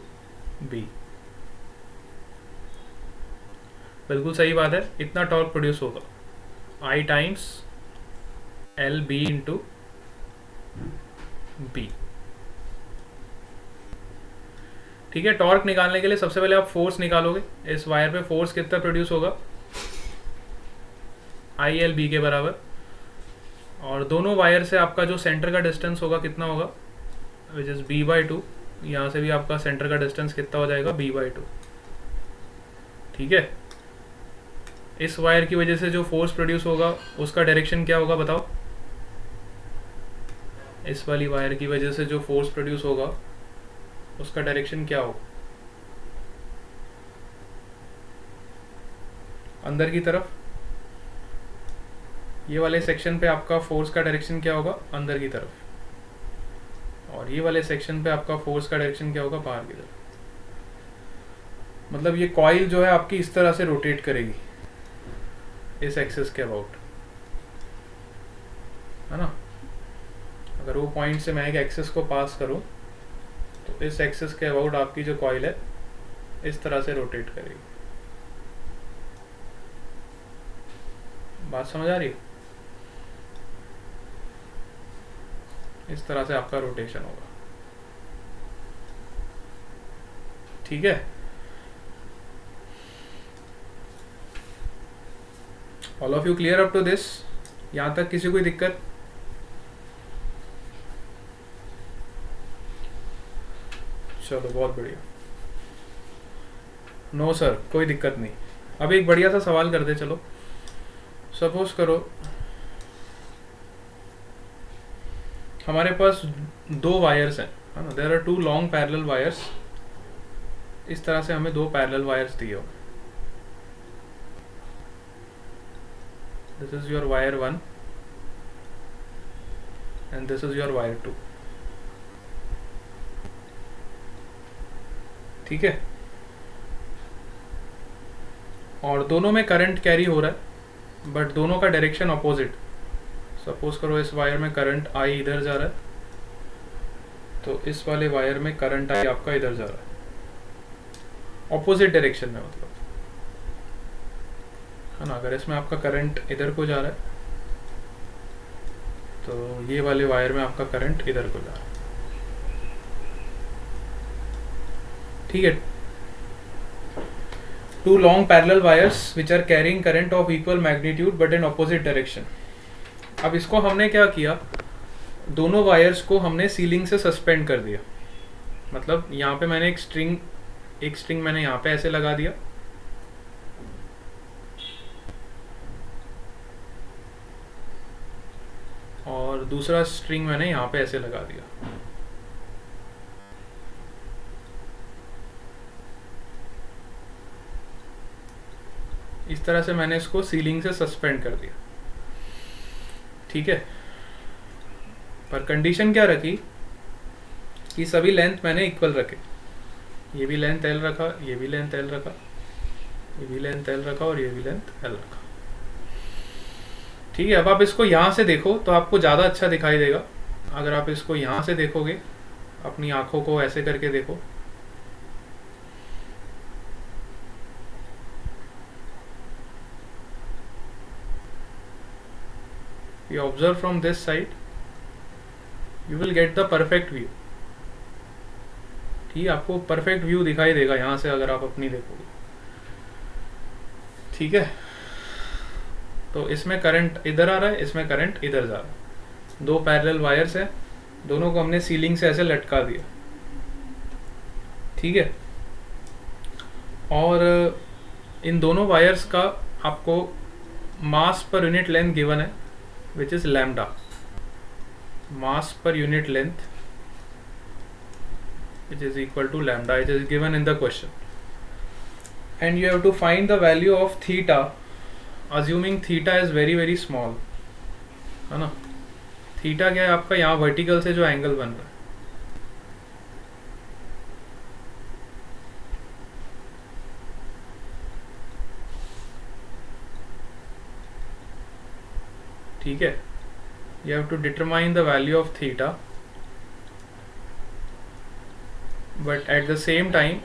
B. बिल्कुल सही बात है, इतना टॉर्क प्रोड्यूस होगा I times LB into B. ठीक है, टॉर्क निकालने के लिए सबसे पहले आप फोर्स निकालोगे. इस वायर पे फोर्स कितना प्रोड्यूस होगा, ILB के बराबर. और दोनों वायर से आपका जो सेंटर का डिस्टेंस होगा कितना होगा, विच इज B/2. यहाँ से भी आपका सेंटर का डिस्टेंस कितना हो जाएगा, B/2. ठीक है, इस वायर की वजह से जो फोर्स प्रोड्यूस होगा उसका डायरेक्शन क्या होगा बताओ. इस वाली वायर की वजह से जो फोर्स प्रोड्यूस होगा उसका डायरेक्शन क्या होगा, अंदर की तरफ. ये वाले सेक्शन पे आपका फोर्स का डायरेक्शन क्या होगा, अंदर की तरफ. और ये वाले सेक्शन पे आपका फोर्स का डायरेक्शन क्या होगा, बाहर की तरफ. मतलब ये कॉइल जो है आपकी इस तरह से रोटेट करेगी इस एक्सिस के अबाउट, है ना. अगर वो पॉइंट से मैं एक एक्सिस को पास करूं तो इस एक्सिस के अबाउट आपकी जो कॉइल है इस तरह से रोटेट करेगी. बात समझ आ रही है. इस तरह से आपका रोटेशन होगा. ठीक है, all of you clear up to this. यहां तक किसी कोई दिक्कत? चलो बहुत बढ़िया. नो सर, कोई दिक्कत नहीं. अब एक बढ़िया सा सवाल करते चलो. सपोज करो हमारे पास दो वायर्स हैं, है ना. There are two long parallel wires. इस तरह से हमें दो पैरेलल वायर्स दिए हो. This is your wire 1 and this is your wire 2. ठीक है, और दोनों में करंट कैरी हो रहा है बट दोनों का डायरेक्शन अपोजिट. सपोज करो इस वायर में करंट I इधर जा रहा है तो इस वाले वायर में करंट I आपका इधर जा रहा है, अपोजिट डायरेक्शन में. मतलब है ना, अगर इसमें आपका करंट इधर को जा रहा है तो ये वाले वायर में आपका करंट इधर को जा रहा है. ठीक है, two long parallel wires which are carrying current of equal magnitude but in opposite direction. अब इसको हमने क्या किया, दोनों वायर्स को हमने सीलिंग से सस्पेंड कर दिया. मतलब यहाँ पे मैंने एक स्ट्रिंग मैंने यहाँ पे ऐसे लगा दिया, और दूसरा स्ट्रिंग मैंने यहाँ पे ऐसे लगा दिया. इस तरह से मैंने इसको सीलिंग से सस्पेंड कर दिया. ठीक है, पर कंडीशन क्या रखी कि सभी लेंथ मैंने इक्वल रखे. ये भी लेंथ L रखा, ये भी लेंथ L रखा, ये भी लेंथ L रखा और ये भी लेंथ L रखा. ठीक है, अब आप इसको यहाँ से देखो तो आपको ज़्यादा अच्छा दिखाई देगा. अगर आप इसको यहाँ से देखोगे, अपनी आंखों को ऐसे करके देखो, you observe from this side, you will get the perfect view. ठीक है, आपको परफेक्ट व्यू दिखाई देगा यहाँ से अगर आप अपनी देखोगे. ठीक है, तो इसमें करंट इधर आ रहा है, इसमें करंट इधर जा रहा है. दो पैरेलल वायर्स हैं, दोनों को हमने सीलिंग से ऐसे लटका दिया. ठीक है, और इन दोनों वायर्स का आपको मास पर यूनिट लेंथ गिवन है which is lambda. Mass per unit length which is equal to lambda. It is given in the question and you have to find the value of theta assuming theta is very very small, है ना. Theta क्या है आपका, यहाँ vertical से जो angle बन रहा है. ठीक है, you have to determine the value of theta, but at the same time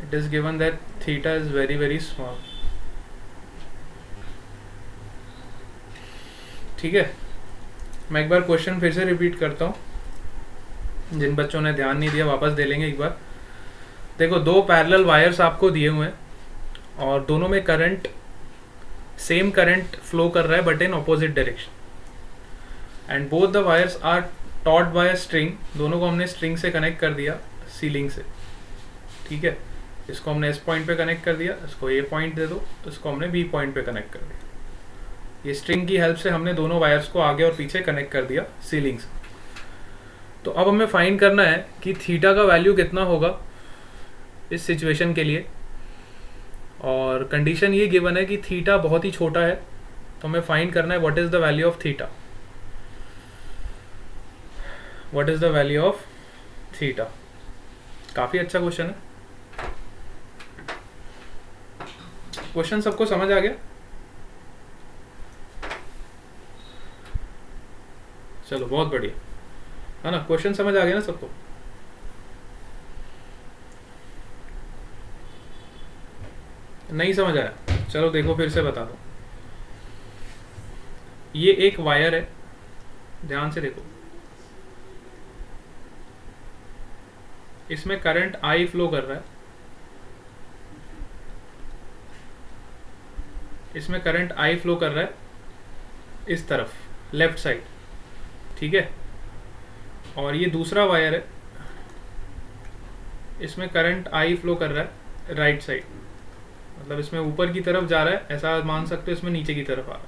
it is given that theta is very very small. ठीक है, मैं एक बार क्वेश्चन फिर से रिपीट करता हूँ, जिन बच्चों ने ध्यान नहीं दिया वापस दे लेंगे एक बार. देखो, दो पैरेलल वायर्स आपको दिए हुए हैं और दोनों में करंट, सेम करंट फ्लो कर रहा है but in opposite direction, and both the wires are taut by a string. दोनों को हमने स्ट्रिंग से कनेक्ट कर दिया, सीलिंग से. ठीक है, इसको हमने एस पॉइंट पे कनेक्ट कर दिया, इसको ए पॉइंट दे दो, इसको हमने बी पॉइंट पे कनेक्ट कर दिया. ये स्ट्रिंग की हेल्प से हमने दोनों वायर्स को आगे और पीछे कनेक्ट कर दिया सीलिंग से. तो अब हमें फाइंड करना है कि थीटा का वैल्यू कितना होगा इस सिचुएशन के लिए, और कंडीशन ये गिवन है कि थीटा बहुत ही छोटा है. तो हमें फाइंड करना है what is the value of theta. What is the value of theta. काफी अच्छा क्वेश्चन है. क्वेश्चन सबको समझ आ गया? चलो, बहुत बढ़िया है ना. क्वेश्चन समझ आ गया ना सबको? नहीं समझ आया? चलो देखो, फिर से बता दो. ये एक वायर है, ध्यान से देखो. इसमें करंट आई फ्लो कर रहा है. इसमें करंट आई फ्लो कर रहा है इस तरफ, लेफ्ट साइड. ठीक है, और ये दूसरा वायर है, इसमें करंट आई फ्लो कर रहा है राइट साइड. मतलब इसमें ऊपर की तरफ जा रहा है, ऐसा मान सकते हो. इसमें नीचे की तरफ आ रहा है,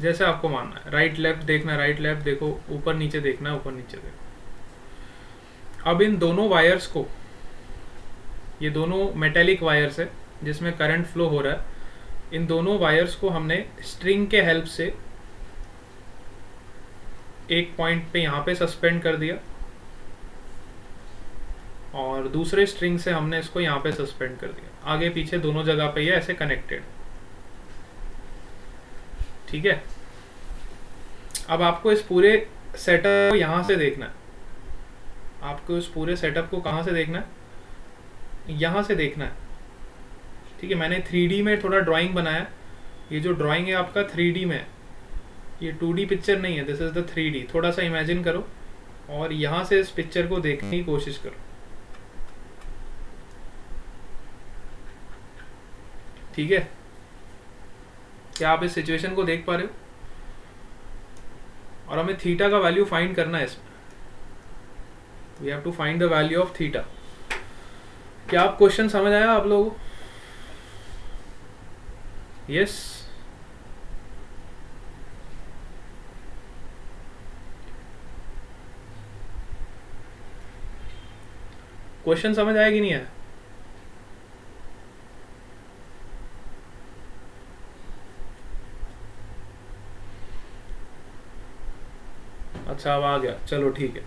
जैसे आपको मानना है. राइट लेफ्ट देखना है, राइट लेफ्ट देखो. ऊपर नीचे देखना है, ऊपर नीचे देखो. अब इन दोनों वायर्स को, ये दोनों मेटेलिक वायर्स है जिसमें करंट फ्लो हो रहा है, इन दोनों वायर्स को हमने स्ट्रिंग के हेल्प से एक पॉइंट पे यहाँ पे सस्पेंड कर दिया, और दूसरे स्ट्रिंग से हमने इसको यहाँ पे सस्पेंड कर दिया. आगे पीछे दोनों जगह पे ये ऐसे कनेक्टेड. ठीक है, अब आपको इस पूरे सेटअप को यहाँ से देखना है. आपको इस पूरे सेटअप को कहाँ से देखना है? यहाँ से देखना है. ठीक है, मैंने 3D में थोड़ा ड्राइंग बनाया. ये जो ड्राइंग है आपका 3D में है, ये 2D पिक्चर नहीं है. This is the 3D. थोड़ा सा इमेजिन करो और यहाँ से इस पिक्चर को देखने की कोशिश करो. ठीक है, क्या आप इस सिचुएशन को देख पा रहे हो? और हमें थीटा का वैल्यू फाइंड करना है इसमें. We have to find the value of theta. क्या आप क्वेश्चन समझ आया आप लोगों को? यस. क्वेश्चन समझ आया कि नहीं आया? अच्छा, अब आ गया. चलो ठीक है.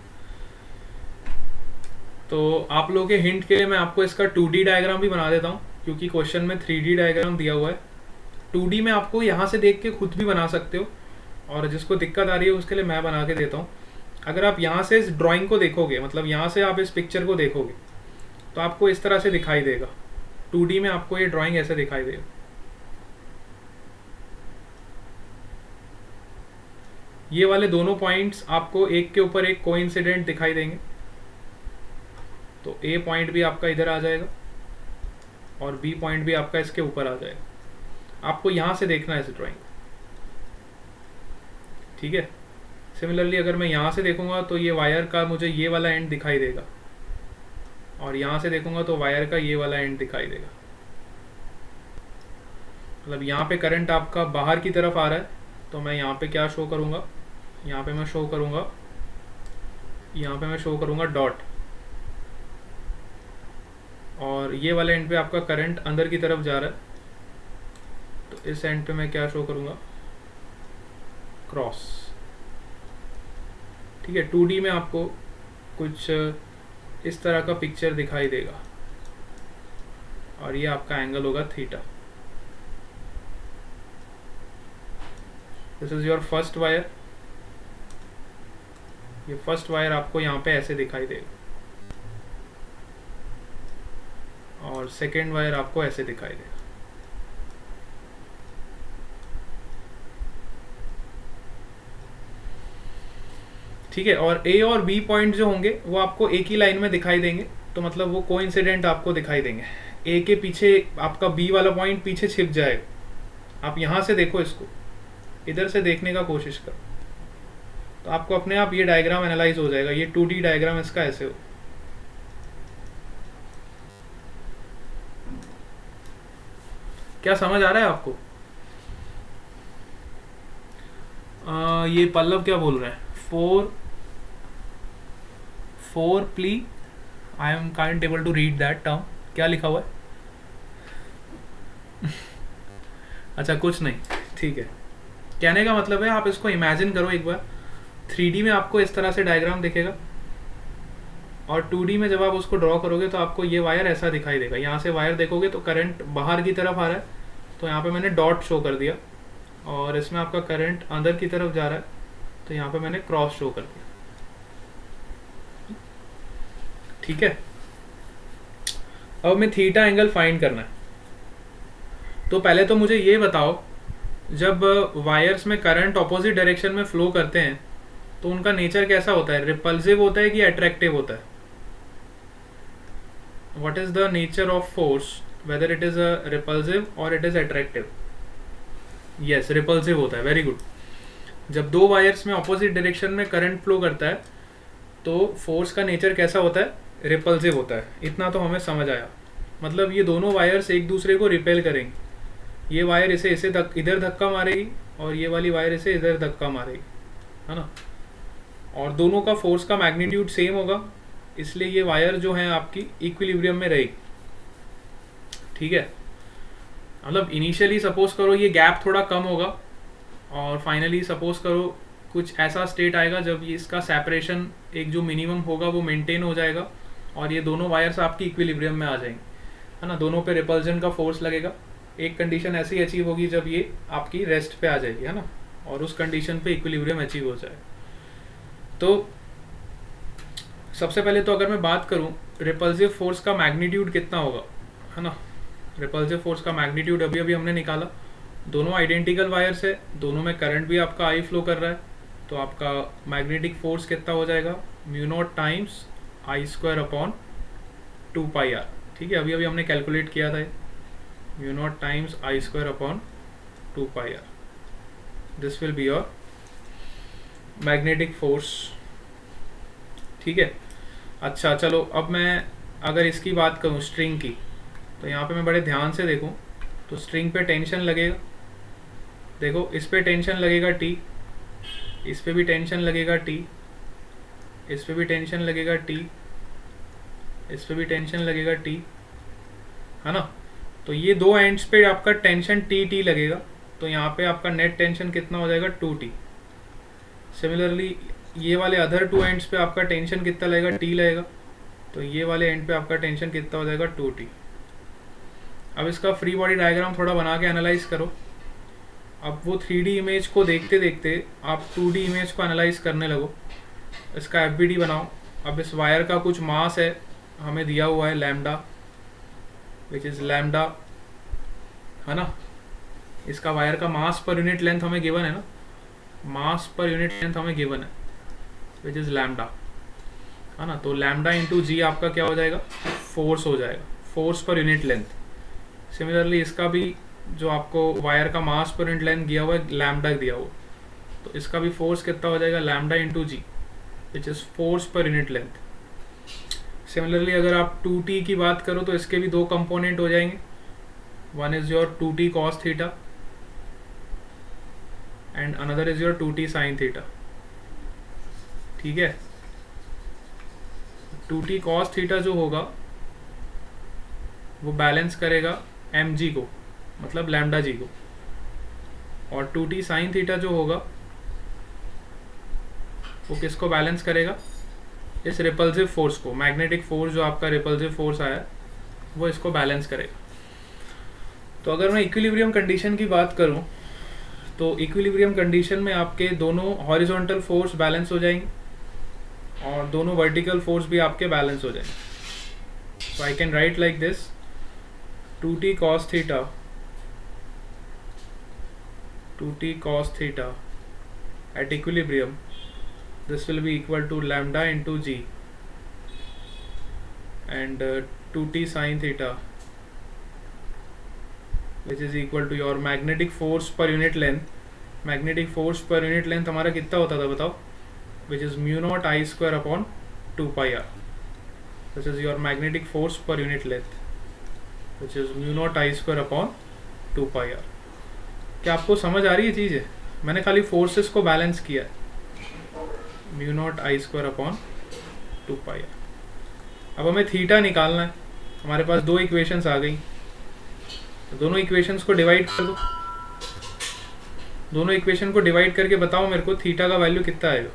तो आप लोगों के हिंट के लिए मैं आपको इसका 2D डायग्राम भी बना देता हूँ, क्योंकि क्वेश्चन में 3D डायग्राम दिया हुआ है. 2D में आपको यहाँ से देख के खुद भी बना सकते हो, और जिसको दिक्कत आ रही है उसके लिए मैं बना के देता हूँ. अगर आप यहाँ से इस ड्राइंग को देखोगे, मतलब यहाँ से आप इस पिक्चर को देखोगे, तो आपको इस तरह से दिखाई देगा. 2D में आपको ये ड्राइंग ऐसे दिखाई देगा. ये वाले दोनों पॉइंट्स आपको एक के ऊपर एक कोइंसिडेंट दिखाई देंगे. तो ए पॉइंट भी आपका इधर आ जाएगा और बी पॉइंट भी आपका इसके ऊपर आ जाएगा. आपको यहाँ से देखना है इस ड्राइंग. ठीक है, सिमिलरली अगर मैं यहाँ से देखूंगा तो ये वायर का मुझे ये वाला एंड दिखाई देगा, और यहाँ से देखूंगा तो वायर का ये वाला एंड दिखाई देगा. मतलब यहाँ पे करंट आपका बाहर की तरफ आ रहा है, तो मैं यहाँ पे क्या शो करूँगा? यहाँ पे मैं शो करूँगा डॉट, और ये वाले एंड पे आपका करंट अंदर की तरफ जा रहा है, तो इस एंड पे मैं क्या शो करूँगा? क्रॉस. ठीक है, 2D में आपको कुछ इस तरह का पिक्चर दिखाई देगा, और ये आपका एंगल होगा theta. This is your first wire, ये फर्स्ट वायर आपको यहाँ पे ऐसे दिखाई देगा, और सेकेंड वायर आपको ऐसे दिखाई देगा। ठीक है, और ए और बी पॉइंट जो होंगे वो आपको एक ही लाइन में दिखाई देंगे, तो मतलब वो कोइंसिडेंट आपको दिखाई देंगे। ए के पीछे आपका बी वाला पॉइंट पीछे छिप जाएगा। आप यहाँ से देखो, इसको इधर से देखने का कोशिश करो, तो आपको अपने आप ये डायग्राम एनालाइज हो जाएगा। ये 2D डायग्राम इसका ऐसे हो। क्या समझ आ रहा है आपको? ये पल्लव क्या बोल रहे हैं? For plea, I am can't able to read that term. क्या लिखा हुआ है? अच्छा, कुछ नहीं, ठीक है। कहने का मतलब है आप इसको इमेजिन करो एक बार, 3D में आपको इस तरह से डायग्राम दिखेगा, और 2D में जब आप उसको ड्रॉ करोगे तो आपको ये वायर ऐसा दिखाई देगा। यहाँ से वायर देखोगे तो करंट बाहर की तरफ आ रहा है, तो यहाँ पे मैंने डॉट शो कर दिया, और इसमें आपका करंट अंदर की तरफ जा रहा है, तो यहाँ पे मैंने क्रॉस शो कर दिया। ठीक है, अब हमें थीटा एंगल फाइंड करना है। तो पहले तो मुझे ये बताओ, जब वायर्स में करंट ऑपोजिट डायरेक्शन में फ्लो करते हैं तो उनका नेचर कैसा होता है? रिपल्सिव होता है कि अट्रैक्टिव होता है? What is the nature of force, whether it is a repulsive और it is attractive? Yes, repulsive होता है। Very good. जब दो वायर्स में ऑपोजिट डायरेक्शन में करंट फ्लो करता है तो फोर्स का नेचर कैसा होता है? रिपल्सिव होता है। इतना तो हमें समझ आया। मतलब ये दोनों वायर्स एक दूसरे को रिपेल करेंगे। ये वायर इसे इधर धक्का मारेगी, और ये वाली वायर इसे इधर धक्का मारेगी, है ना। और दोनों का फोर्स का मैग्नीट्यूड सेम होगा, इसलिए ये वायर जो है आपकी इक्विलिब्रियम में रहेगी। ठीक है, मतलब इनिशियली सपोज करो ये गैप थोड़ा कम होगा, और फाइनली सपोज करो कुछ ऐसा स्टेट आएगा जब ये इसका सेपरेशन एक जो मिनिमम होगा वो मेंटेन हो जाएगा, और ये दोनों वायर्स आपकी इक्विलिब्रियम में आ जाएंगे, है ना। दोनों पे रिपल्जन का फोर्स लगेगा। एक कंडीशन ऐसी अचीव होगी जब ये आपकी रेस्ट पे आ जाएगी, है ना, और उस कंडीशन पे इक्विलिब्रियम अचीव हो जाए। तो सबसे पहले तो अगर मैं बात करूं रिपल्सिव फोर्स का मैग्नीट्यूड कितना होगा, है ना। रिपल्सिव फोर्स का मैग्नीट्यूड अभी अभी हमने निकाला। दोनों आइडेंटिकल वायर्स है, दोनों में करंट भी आपका आई फ्लो कर रहा है, तो आपका मैग्नेटिक फोर्स कितना हो जाएगा? Mu naught times I square upon 2πr। ठीक है, अभी अभी हमने कैलकुलेट किया था, mu naught times I square upon 2πr। This will be your magnetic force. ठीक है, अच्छा चलो, अब मैं अगर इसकी बात करूं स्ट्रिंग की, तो यहाँ पे मैं बड़े ध्यान से देखूं तो स्ट्रिंग पे टेंशन लगेगा। देखो, इस पे टेंशन लगेगा T, इस पे भी टेंशन लगेगा T, इस पे भी टेंशन लगेगा T, इस पे भी टेंशन लगेगा T, है ना। तो ये दो एंड्स पे आपका टेंशन T लगेगा, तो यहाँ पे आपका नेट टेंशन कितना हो जाएगा? 2T। सिमिलरली ये वाले अदर टू एंड्स पे आपका टेंशन कितना लगेगा? T लगेगा, तो ये वाले एंड पे आपका टेंशन कितना हो जाएगा? 2T। अब इसका फ्री बॉडी डायग्राम थोड़ा बना के एनालाइज करो। अब वो 3D इमेज को देखते देखते आप 2D इमेज को एनालाइज करने लगो। इसका FBD बनाओ। अब इस वायर का कुछ मास है, हमें दिया हुआ है लैम्डा, विच इज लैम्डा, है ना। इसका वायर का मास पर यूनिट लेंथ हमें गिवन है ना, मास पर यूनिट लेंथ हमें गिवन है, विच इज लैम्डा, है ना। तो लैम्डा इंटू जी आपका क्या हो जाएगा? फोर्स हो जाएगा, force per unit length. Similarly इसका भी जो आपको वायर का मास पर यूनिट लेंथ दिया हुआ है, लैम्डा दिया हुआ, तो इसका भी फोर्स कितना हो जाएगा? Lambda into g, which is force per unit length. Similarly अगर आप 2T की बात करो तो इसके भी दो कंपोनेंट हो जाएंगे। One is your 2T cos theta and another is your 2T sin theta. ठीक है, 2T cos थीटा जो होगा वो बैलेंस करेगा mg को, मतलब लैम्डा जी को, और 2T sin थीटा जो होगा वो किसको बैलेंस करेगा? इस रिपल्सिव फोर्स को। मैग्नेटिक फोर्स जो आपका रिपल्सिव फोर्स आया वो इसको बैलेंस करेगा। तो अगर मैं इक्विलिब्रियम कंडीशन की बात करूं तो इक्विलिब्रियम कंडीशन में आपके दोनों हॉरिजॉन्टल फोर्स बैलेंस हो जाएंगे और दोनों वर्टिकल फोर्स भी आपके बैलेंस हो जाएंगे. सो आई can write like this 2t cos theta 2t cos theta at equilibrium, this will be equal to lambda into g, and 2t sin theta which is equal to your magnetic force per unit length. Magnetic force per unit length हमारा कितना होता था बताओ? which is mu naught I square upon 2 pi r. This is your magnetic force per unit length, which is mu naught I square upon 2 pi r. क्या आपको समझ आ रही है चीज़ें? मैंने खाली फोर्सेस को बैलेंस किया है. Mu naught I square upon 2 pi r. अब हमें थीटा निकालना है. हमारे पास दो इक्वेशंस आ गई, तो दोनों इक्वेशंस को डिवाइड कर दो. दोनों इक्वेशन को डिवाइड करके बताओ मेरे को थीटा का वैल्यू कितना आएगा.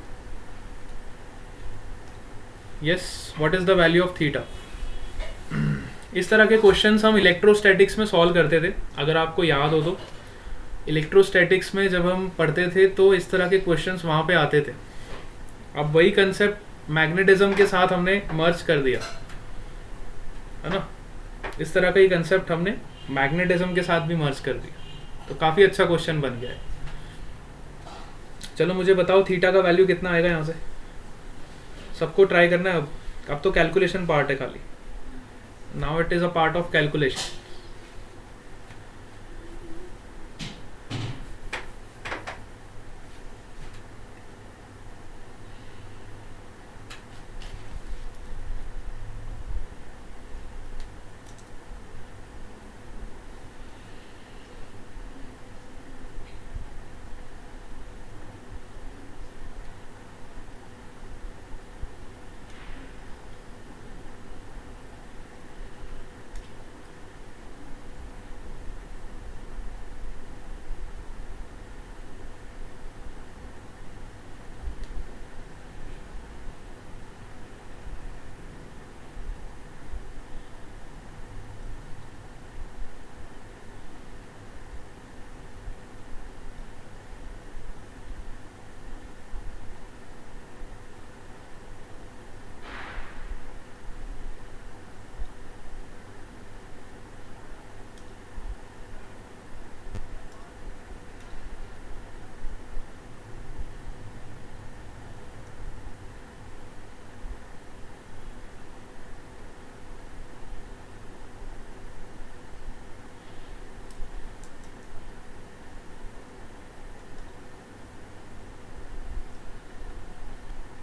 Yes, what is the value of theta? इस तरह के क्वेश्चंस हम इलेक्ट्रोस्टैटिक्स में सॉल्व करते थे. अगर आपको याद हो तो इलेक्ट्रोस्टैटिक्स में जब हम पढ़ते थे तो इस तरह के क्वेश्चंस वहाँ पे आते थे. अब वही कंसेप्ट मैग्नेटिज्म के साथ हमने मर्ज कर दिया है ना. इस तरह का ही कंसेप्ट हमने मैग्नेटिज्म के साथ भी मर्ज कर दिया, तो काफ़ी अच्छा क्वेश्चन बन गया है. चलो मुझे बताओ थीटा का वैल्यू कितना आएगा यहाँ से. सबको ट्राई करना है. अब तो कैलकुलेशन पार्ट है खाली. Now it is a part of calculation.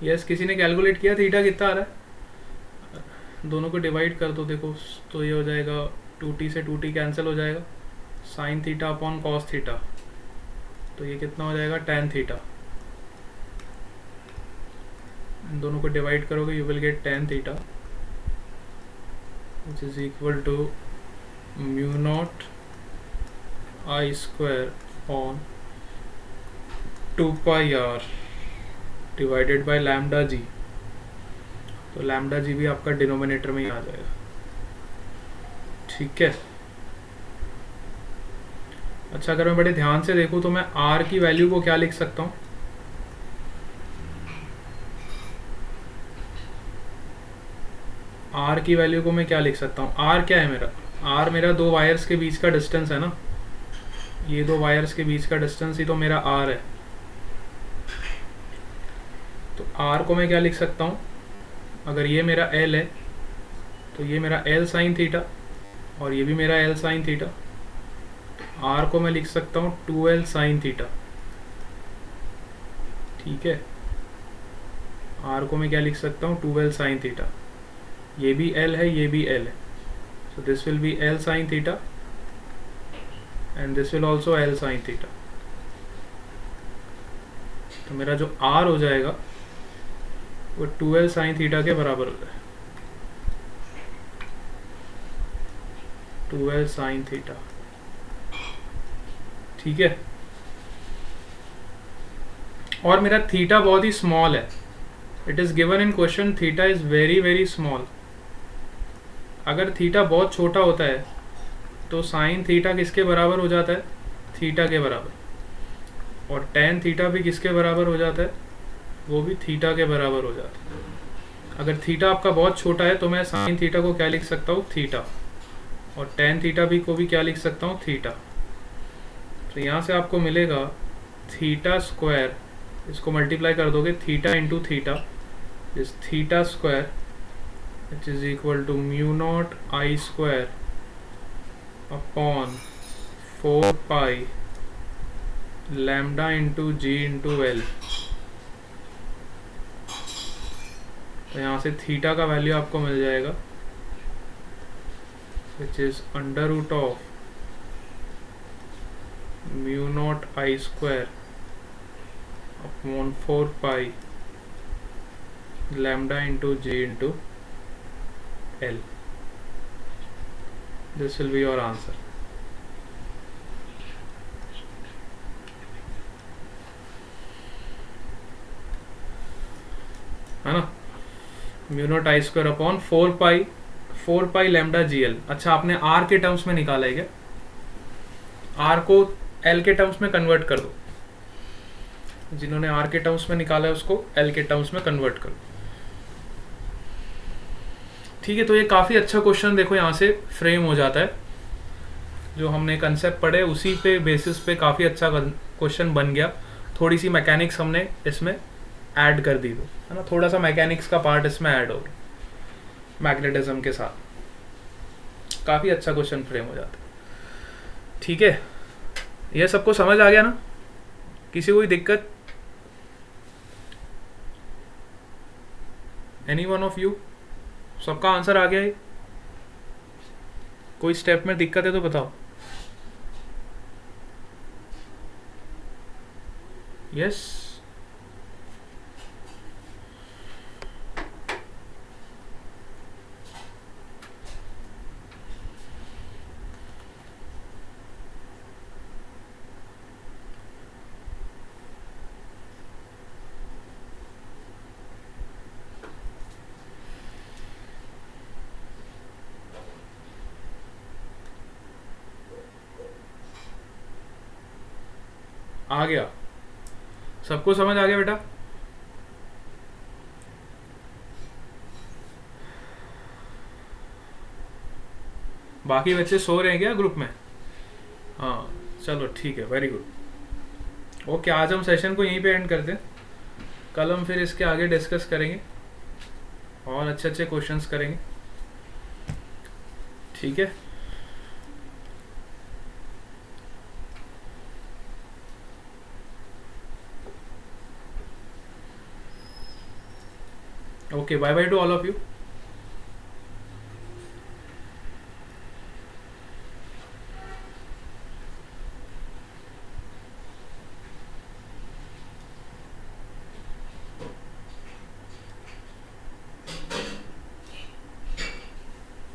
Yes, किसी ने कैलकुलेट किया थीटा कितना आ रहा है? दोनों को डिवाइड कर दो. देखो तो ये हो जाएगा 2t से 2t कैंसिल हो जाएगा. Sine theta upon cos theta, तो ये कितना हो जाएगा? tan theta. इन दोनों को डिवाइड करोगे you will gate tan theta which is equal to mu naught I square upon 2 pi r divided by lambda जी. तो लैम्डा जी भी आपका डिनोमिनेटर में ही आ जाएगा. ठीक है. अच्छा, अगर मैं बड़े ध्यान से देखूं तो मैं r की वैल्यू को क्या लिख सकता हूं? r की वैल्यू को मैं क्या लिख सकता हूं? r क्या है मेरा? r मेरा दो वायर्स के बीच का डिस्टेंस है ना. ये दो वायर्स के बीच का डिस्टेंस ही तो मेरा r है. तो r को मैं क्या लिख सकता हूँ? अगर ये मेरा l है तो ये मेरा l साइन थीटा और ये भी मेरा l साइन थीटा. तो r को मैं लिख सकता हूँ 2l साइन थीटा. ठीक है. r को मैं क्या लिख सकता हूँ? 2l sine theta. ये भी l है, ये भी l है. So this will B l sine theta and this will also l sine theta. तो मेरा जो r हो जाएगा वो 2l साइन थीटा के बराबर हो जाए. 2l sine theta. ठीक है. और मेरा थीटा बहुत ही स्मॉल है. It is given in question theta is very very small. अगर थीटा बहुत छोटा होता है तो साइन थीटा किसके बराबर हो जाता है? थीटा के बराबर. और tan थीटा भी किसके बराबर हो जाता है, वो भी थीटा के बराबर हो जाता है। अगर थीटा आपका बहुत छोटा है तो मैं साइन थीटा को क्या लिख सकता हूँ, थीटा, और tan थीटा भी को भी क्या लिख सकता हूँ, थीटा। तो यहाँ से आपको मिलेगा थीटा स्क्वायर, इसको मल्टीप्लाई कर दोगे theta into theta is theta square which is equal to mu naught I square upon 4 pi lambda into g into l. तो यहाँ से थीटा का वैल्यू आपको मिल जाएगा which is under root of mu naught I square upon 4 pi lambda into j into L. This will be your answer. है ना, mu naught I square upon 4 pi lambda G L. अच्छा, आपने are के terms में निकाला है क्या, are को एल के टर्म्स में कन्वर्ट कर दो। जिन्होंने आर के टर्म्स में निकाला है उसको एल के टर्म्स में कन्वर्ट करो। ठीक है, तो ये काफ़ी अच्छा क्वेश्चन देखो यहाँ से फ्रेम हो जाता है। जो हमने कंसेप्ट पढ़े उसी पे बेसिस पे काफ़ी अच्छा क्वेश्चन बन गया। थोड़ी सी मैकेनिक्स हमने इसमें ऐड कर दी, है ना, थोड़ा सा मैकेनिक्स का पार्ट इसमें ऐड हो गया मैग्नेटिज्म के साथ। काफ़ी अच्छा क्वेश्चन फ्रेम हो जाता है। ठीक है, ये सबको समझ आ गया ना, किसी कोई दिक्कत, एनी वन ऑफ यू, सबका आंसर आ गया है? कोई स्टेप में दिक्कत है तो बताओ। यस, आ गया, सबको समझ आ गया बेटा? बाकी बच्चे सो रहे हैं क्या ग्रुप में? हाँ चलो ठीक है, वेरी गुड। ओके, आज हम सेशन को यहीं पे एंड करते हैं। कल हम फिर इसके आगे डिस्कस करेंगे और अच्छे अच्छे क्वेश्चंस करेंगे। ठीक है, okay, bye bye to all of you.